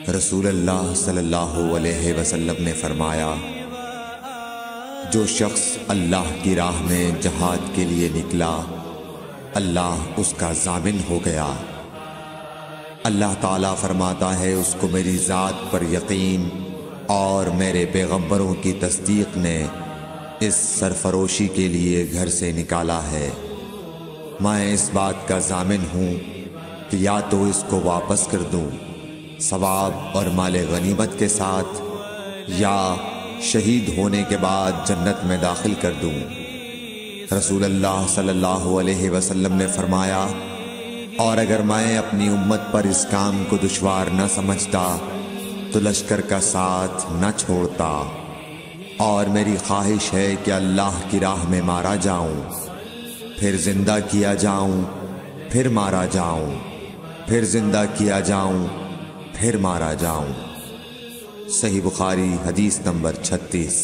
رسول اللہ صلی اللہ علیہ وسلم نے فرمایا، جو شخص اللہ کی راہ میں جہاد کے لیے نکلا، اللہ اس کا ضامن ہو گیا۔ اللہ تعالیٰ فرماتا ہے، اس کو میری ذات پر یقین اور میرے پیغمبروں کی تصدیق نے اس سرفروشی کے لیے گھر سے نکالا ہے۔ میں اس بات کا ضامن ہوں کہ یا تو اس کو واپس کر دوں ثواب اور مال غنیمت کے ساتھ، یا شہید ہونے کے بعد جنت میں داخل کر دوں۔ رسول اللہ صلی اللہ علیہ وسلم نے فرمایا، اور اگر میں اپنی امت پر اس کام کو دشوار نہ سمجھتا تو لشکر کا ساتھ نہ چھوڑتا، اور میری خواہش ہے کہ اللہ کی راہ میں مارا جاؤں، پھر زندہ کیا جاؤں، پھر مارا جاؤں، پھر زندہ کیا جاؤں، پھر مارا جاؤں۔ صحیح بخاری حدیث نمبر 36۔